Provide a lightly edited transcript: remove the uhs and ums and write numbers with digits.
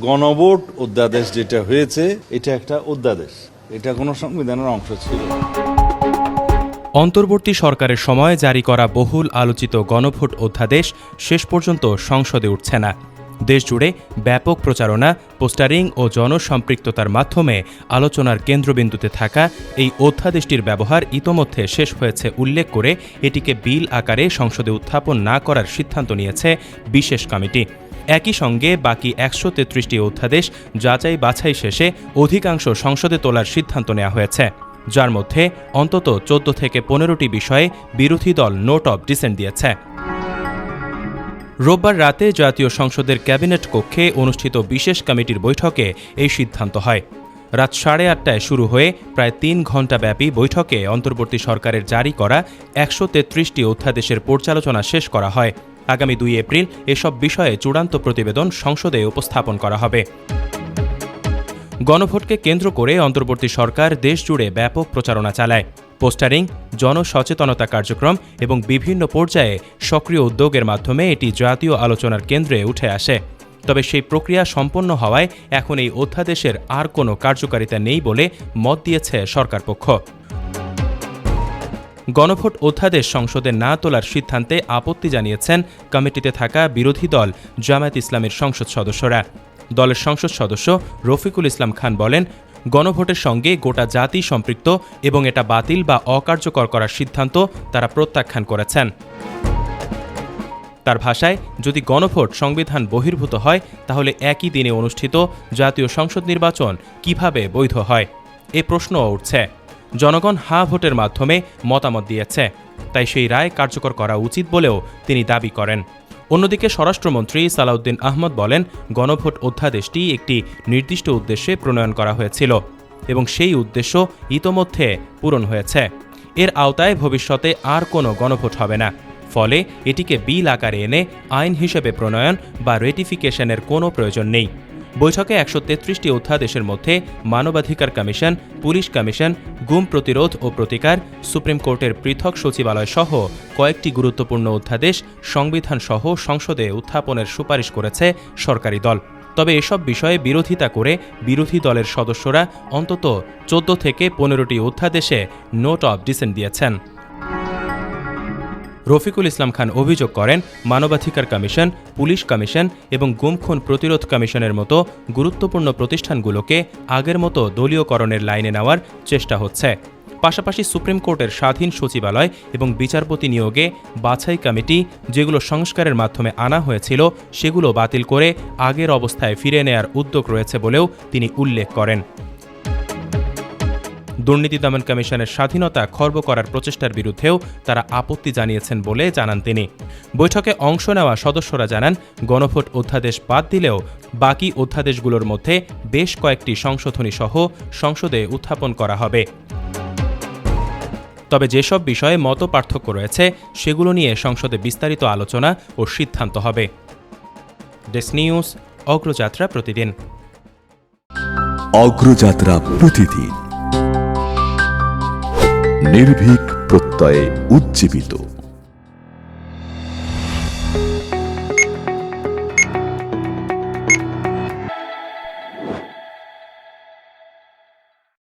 গণভোট অধ্যাদেশ যেটা হয়েছে এটা একটা অধ্যাদেশ, এটা কোনো সংবিধানের অংশ ছিল না। অন্তর্বর্তী সরকারের সময় জারি করা বহুল আলোচিত গণভোট অধ্যাদেশ শেষ পর্যন্ত সংসদে উঠছে না। দেশজুড়ে ব্যাপক প্রচারণা, পোস্টারিং ও জনসম্পৃক্ততার মাধ্যমে আলোচনার কেন্দ্রবিন্দুতে থাকা এই অধ্যাদেশটির ব্যবহার ইতোমধ্যে শেষ হয়েছে উল্লেখ করে এটিকে বিল আকারে সংসদে উত্থাপন না করার সিদ্ধান্ত নিয়েছে বিশেষ কমিটি। একই সঙ্গে বাকি ১৩৩টি অধ্যাদেশ যাচাই বাছাই শেষে অধিকাংশ সংসদে তোলার সিদ্ধান্ত নেওয়া হয়েছে, যার মধ্যে অন্তত ১৪ থেকে ১৫টি বিষয়ে বিরোধী দল নোট অব ডিসেন্ট দিয়েছে। রোববার রাতে জাতীয় সংসদের ক্যাবিনেট কক্ষে অনুষ্ঠিত বিশেষ কমিটির বৈঠকে এই সিদ্ধান্ত হয়। রাত ৮:৩০টায় শুরু হয়ে প্রায় ৩ ঘণ্টাব্যাপী বৈঠকে অন্তর্বর্তী সরকারের জারি করা ১৩৩টি অধ্যাদেশের পর্যালোচনা শেষ করা হয়। আগামী ২ এপ্রিল এসব বিষয়ে চূড়ান্ত প্রতিবেদন সংসদে উপস্থাপন করা হবে। গণভোটকে কেন্দ্র করে অন্তর্বর্তী সরকার দেশজুড়ে ব্যাপক প্রচারণা চালায়। পোস্টারিং, জনসচেতনতা কার্যক্রম এবং বিভিন্ন পর্যায়ে সক্রিয় উদ্যোগের মাধ্যমে এটি জাতীয় আলোচনার কেন্দ্রে উঠে আসে। তবে সেই প্রক্রিয়া সম্পন্ন হওয়ায় এখন এই অধ্যাদেশের আর কোনো কার্যকারিতা নেই বলে মত দিয়েছে সরকারপক্ষ। গণভোট অধ্যাদেশ সংসদে না তোলার সিদ্ধান্তে আপত্তি জানিয়েছেন কমিটিতে থাকা বিরোধী দল জামায়াত ইসলামের সংসদ সদস্যরা। দলের সংসদ সদস্য রফিকুল ইসলাম খান বলেন, গণভোটের সঙ্গে গোটা জাতি সম্পৃক্ত এবং এটা বাতিল বা অকার্যকর করার সিদ্ধান্ত তারা প্রত্যাখ্যান করেছেন। তার ভাষায়, যদি গণভোট সংবিধান বহির্ভূত হয় তাহলে একই দিনে অনুষ্ঠিত জাতীয় সংসদ নির্বাচন কিভাবে বৈধ হয়, এ প্রশ্নও উঠছে। জনগণ হা ভোটের মাধ্যমে মতামত দিয়েছে, তাই সেই রায় কার্যকর করা উচিত বলেও তিনি দাবি করেন। অন্যদিকে স্বরাষ্ট্রমন্ত্রী সালাউদ্দিন আহমদ বলেন, গণভোট অধ্যাদেশটি একটি নির্দিষ্ট উদ্দেশ্যে প্রণয়ন করা হয়েছিল এবং সেই উদ্দেশ্য ইতোমধ্যে পূরণ হয়েছে। এর আওতায় ভবিষ্যতে আর কোনো গণভোট হবে না, ফলে এটিকে বিল আকারে এনে আইন হিসেবে প্রণয়ন বা রেটিফিকেশনের কোনো প্রয়োজন নেই। বৈঠকে ১৩৩টি অধ্যাদেশের মধ্যে মানবাধিকার কমিশন, পুলিশ কমিশন, গুম প্রতিরোধ ও প্রতিকার, সুপ্রিম কোর্টের পৃথক সচিবালয় সহ কয়েকটি গুরুত্বপূর্ণ অধ্যাদেশ সংবিধান সহ সংসদে উত্থাপনের সুপারিশ করেছে সরকারি দল। তবে এসব বিষয়ে বিরোধিতা করে বিরোধী দলের সদস্যরা অন্তত ১৪ থেকে ১৫টি অধ্যাদেশে নোট অব ডিসেন্ট দিয়েছেন। রফিকুল ইসলাম খান অভিযোগ করেন, মানবাধিকার কমিশন, পুলিশ কমিশন এবং গুম-খুন প্রতিরোধ কমিশনের মতো গুরুত্বপূর্ণ প্রতিষ্ঠানগুলোকে আগের মতো দলীয়করণের লাইনে নেওয়ার চেষ্টা হচ্ছে। পাশাপাশি সুপ্রিম কোর্টের স্বাধীন সচিবালয় এবং বিচারপতি নিয়োগে বাছাই কমিটি, যেগুলো সংস্কারের মাধ্যমে আনা হয়েছিল, সেগুলো বাতিল করে আগের অবস্থায় ফিরে নেয়ার উদ্যোগ রয়েছে বলেও তিনি উল্লেখ করেন। দুর্নীতি দমন কমিশনের স্বাধীনতা খর্ব করার প্রচেষ্টার বিরুদ্ধেও তারা আপত্তি জানিয়েছেন বলে জানান তিনি। বৈঠকে অংশ নেওয়া সদস্যরা জানান, গণভোট অধ্যাদেশ বাদ দিলেও বাকি অধ্যাদেশগুলোর মধ্যে বেশ কয়েকটি সংশোধনী সহ সংসদে উত্থাপন করা হবে। তবে যেসব বিষয়ে মত পার্থক্য রয়েছে সেগুলো নিয়ে সংসদে বিস্তারিত আলোচনা ও সিদ্ধান্ত হবে। ডেস্ক নিউজ, অগ্রযাত্রা প্রতিদিন। অগ্রযাত্রা প্রতিদিন, নির্ভীক প্রত্যয়ে উজ্জীবিত।